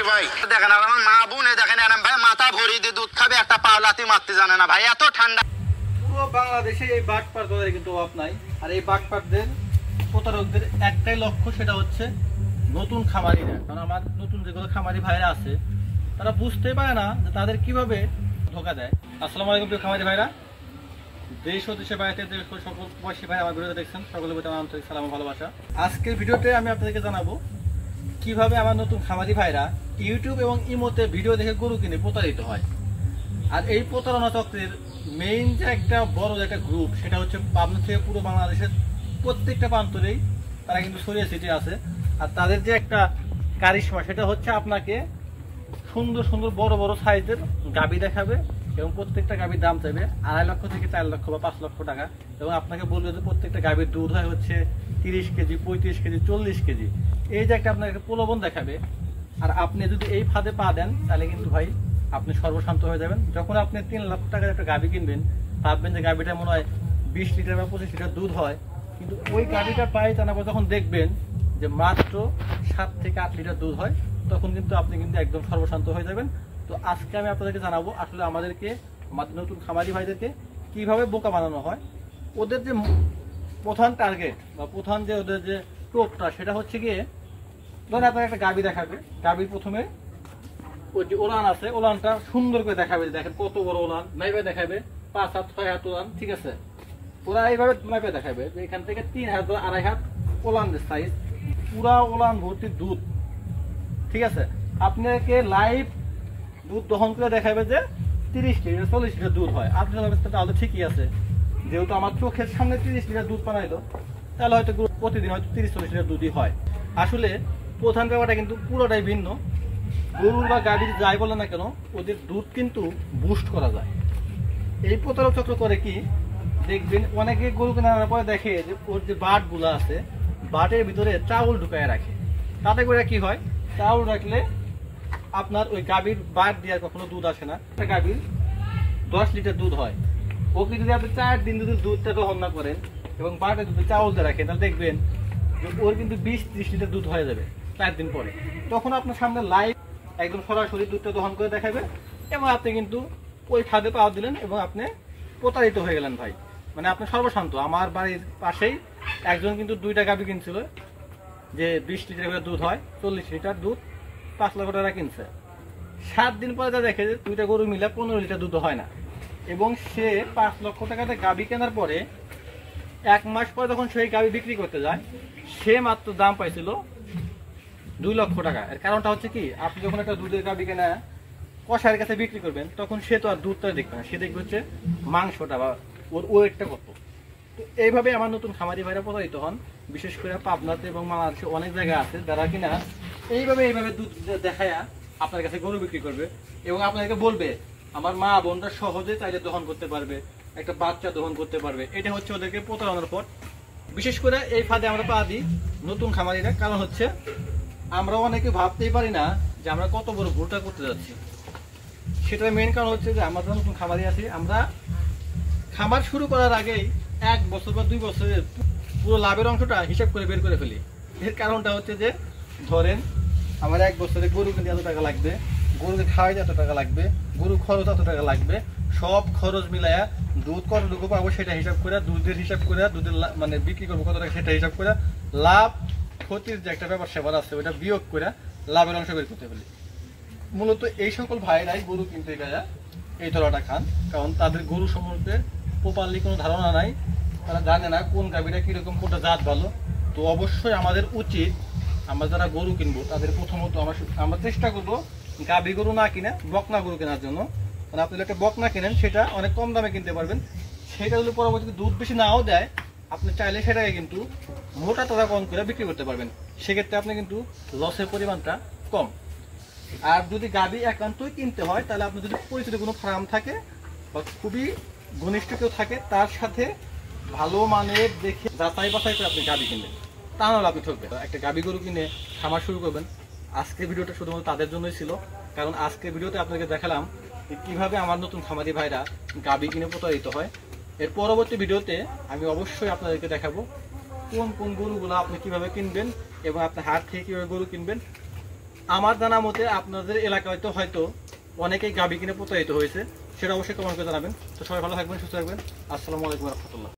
ভাই দেখেন আমার মা বোন দেখেন এরম ভাই মাথা ভরি দিয়ে দুধ খাবে একটা পাওলাতি মারতে জানে না ভাই, এত ঠান্ডা। পুরো বাংলাদেশে এই বাটপারদের কিন্তু অভাব নাই। আর এই বাটপারদের প্রতারকদের একটাই লক্ষ্য, সেটা হচ্ছে নতুন খামারিরা। কারণ আমার নতুন যেগুলো খামারি ভাইরা আছে তারা বুঝতেই পারে না যে তাদের কিভাবে ধোকা দেয়। আসসালামু আলাইকুম প্রিয় খামারি ভাইরা, দেশ ও দেশের বাইরে সকল প্রবাসী ভাই আমার ভিডিওতে দেখছেন, সকলের প্রতি আমার আন্তরিক সালাম ও ভালোবাসা। আজকের ভিডিওতে আমি আপনাদেরকে জানাবো কিভাবে আমার নতুন খামারি ভাইরা ইউটিউব এবং ইমোতে ভিডিও দেখে গরু কিনে প্রতারিত হয়। আর এই প্রতারণা চক্রের মেইন যে একটা বড় একটা গ্রুপ, সেটা হচ্ছে পাবনা থেকে পুরো বাংলাদেশের প্রত্যেকটা প্রান্তরেই তারা কিন্তু ছড়িয়ে ছিটিয়ে আছে। আর তাদের যে একটা কারিশমা, সেটা হচ্ছে আপনাকে সুন্দর সুন্দর বড় বড় সাইজের গাভী দেখাবে এবং প্রত্যেকটা গাভীর দাম চাইবে 2.5 লক্ষ থেকে 4 লক্ষ বা 5 লক্ষ টাকা। এবং আপনাকে বলবে যে প্রত্যেকটা গাভীর দুধ হয় হচ্ছে 30 কেজি, 35 কেজি, 40 কেজি। এই যে একটা আপনাকে প্রলোভন দেখাবে, আর আপনি যদি এই ফাঁদে পা দেন তাহলে কিন্তু ভাই আপনি সর্বশান্ত হয়ে যাবেন। যখন আপনি 3 লাখ টাকার একটা গাভী কিনবেন, ভাববেন যে গাভীটা মনে হয় 20 লিটার বা 25 লিটার দুধ হয়, কিন্তু ওই গাভীটা পাই তারপর যখন দেখবেন যে মাত্র 7 থেকে 8 লিটার দুধ হয়, তখন কিন্তু আপনি কিন্তু একদম সর্বশান্ত হয়ে যাবেন। তো আজকে আমি আপনাদেরকে জানাবো আসলে আমাদের নতুন খামারি ভাইদেরকে কিভাবে বোকা বানানো হয়। ওদের যে প্রধান টার্গেট বা প্রধান যে ওদের যে টোপটা, সেটা হচ্ছে গিয়ে ধরেন আপনার একটা গাভী দেখাবে, গাভীর প্রথমে ওই যে ওলান আছে, ওলানটা সুন্দর করে দেখাবে, দেখেন কত বড় ওলান, মাইপে দেখাবে 5 হাত 6 হাত ওলান, ঠিক আছে। ওরা এইভাবে মাইপে দেখাবে যে এখান থেকে 3 হাত 2.5 হাত ওলানের সাইজ, পুরা ওলান ভর্তি দুধ, ঠিক আছে। আপনাকে লাইভ দুধ দহন করে দেখাবে যে 30 লিটার 40 লিটার দুধ হয়। আপনি তাহলে ঠিকই আছে, যেহেতু আমার চোখের সামনে 30 লিটার দুধ বানাইলো, তাহলে হয়তো প্রতিদিন হয়তো 30-40 লিটার দুধই হয়। আসলে প্রধান ব্যাপারটা কিন্তু পুরোটাই ভিন্ন। গরুর বা গাভীর যাই বলে না কেন, ওদের দুধ কিন্তু বুস্ট করা যায়। এই প্রতারক চক্র করে কি, দেখবেন অনেকে গরু কেনার পরে দেখে যে ওর যে বাটগুলো আছে, বাটের ভিতরে চাউল ঢুকায় রাখে। তাতে করে কি হয়, চাউল রাখলে আপনার ওই গাভীর বাট দিয়ে কখনো দুধ আসে না। একটা গাভীর 10 লিটার দুধ হয়, ওকে যদি আপনি 4 দিন যদি দুধটা দহন না করেন এবং বাটে যদি চাউল দিয়ে রাখেন, তাহলে দেখবেন যে ওর কিন্তু 20-30 লিটার দুধ হয়ে যাবে 4 দিন পরে। তখন আপনার সামনে লাইভ একদম সরাসরি দুধটা দহন করে দেখাবে এবং আপনি কিন্তু ওই ফাঁদে পা দিলেন এবং আপনি প্রতারিত হয়ে গেলেন ভাই। মানে আপনি সর্বশান্ত। আমার বাড়ির পাশেই একজন কিন্তু 2টা গাভী কিনছিল, যে 20 লিটার করে দুধ হয়, 40 লিটার দুধ, 5 লক্ষ টাকা কিনছে। 7 দিন পরে যা দেখে যে 2টা গরু মিলে 15 লিটার দুধ হয় না। এবং সে 5 লক্ষ টাকাতে গাভী কেনার পরে 1 মাস পরে যখন সেই গাভী বিক্রি করতে যায়, সে মাত্র দাম পাইছিল 2 লক্ষ টাকা। এর কারণটা হচ্ছে কি, আপনি যখন একটা দুধের গাভী কেনা কষায়ের কাছে বিক্রি করবেন, তখন সে তো আর দুধটা দেখবে না, সে দেখবে হচ্ছে মাংসটা বা ওর ওয়েটটা কত। তো এইভাবে আমার নতুন খামারি ভাইরা প্রতারিত হন। বিশেষ করে পাবনাতে এবং বাংলাদেশে অনেক জায়গা আছে যারা কিনা এইভাবে দুধ দেখায় আপনার কাছে গরু বিক্রি করবে এবং আপনাকে বলবে আমার মা বোনটা সহজে চাইলে দহন করতে পারবে, একটা বাচ্চা দহন করতে পারবে। এটা হচ্ছে ওদেরকে প্রতারণার পথ। বিশেষ করে এই ফাঁদে আমরা পা দিই নতুন খামারিরা, কারণ হচ্ছে আমরা অনেকে ভাবতেই পারি না যে আমরা কত বড় ভুলটা করতে যাচ্ছি। সেটার মেইন কারণ হচ্ছে যে আমরা নতুন খামারি আছি, আমরা খামার শুরু করার আগেই 1 বছর বা 2 বছরের পুরো লাভের অংশটা হিসাব করে বের করে ফেলি। এর কারণটা হচ্ছে যে ধরেন আমার 1 বছরে গরু কিনতে এত টাকা লাগবে, গরুকে খাওয়াইতে এত টাকা লাগবে, গরু খরচ এত টাকা লাগবে, সব খরচ মিলাইয়া দুধ কতটুকু পাবো সেটা হিসাব করে, দুধের হিসাব করে, দুধের মানে বিক্রি করবো কত টাকা সেটা হিসাব করে, লাভ ক্ষতির যে একটা ব্যাপার সেবার আছে ওইটা বিয়োগ করে লাভের অংশ বের করতে পারি। মূলত এই সকল ভাইরাই গরু কিনতে গেলে এই তলাটা খান, কারণ তাদের গরু সম্পর্কে প্রপারলি কোনো ধারণা নাই। তারা জানে না কোন গাভীটা কিরকম, কোনটা জাত ভালো। তো অবশ্যই আমাদের উচিত, আমরা যারা গরু কিনবো তাদের প্রথমত আমরা চেষ্টা করবো গাভী গরু না কিনে বকনা গরু কেনার জন্য। কারণ আপনি একটা বকনা কেনেন, সেটা অনেক কম দামে কিনতে পারবেন। সেটা যদি পরবর্তীতে দুধ বেশি নাও দেয়, আপনি চাইলে সেটাকে কিন্তু মোটা টাকা কম করে বিক্রি করতে পারবেন। সেক্ষেত্রে আপনি কিন্তু লসের পরিমাণটা কম। আর যদি গাভী একান্তই কিনতে হয়, তাহলে আপনি যদি পরিচিত কোনো ফার্ম থাকে বা খুবই ঘনিষ্ঠ কেউ থাকে, তার সাথে ভালো মানের দেখে যাচাই বাছাই করে আপনি গাভী কিনবেন, তা নাহলে আপনি ঠকবেন। একটা গাভী গরু কিনে খামার শুরু করবেন। আজকের ভিডিওটা শুধুমাত্র তাদের জন্যই ছিল, কারণ আজকের ভিডিওতে আপনাকে দেখালাম কিভাবে আমার নতুন খামারি ভাইরা গাভী কিনে প্রতারিত হয়। এর পরবর্তী ভিডিওতে আমি অবশ্যই আপনাদেরকে দেখাবো কোন কোন গরুগুলো আপনি কিভাবে কিনবেন এবং আপনার হাট থেকে কিভাবে গরু কিনবেন। আমার জানা মতে আপনাদের এলাকায় তো হয়তো অনেকেই গাভী কিনে প্রতারিত হয়েছে, সেটা অবশ্যই কমেন্ট করে জানাবেন। তো সবাই ভালো থাকবেন, সুস্থ থাকবেন। আসসালামু আলাইকুম রহমতুল্লাহ।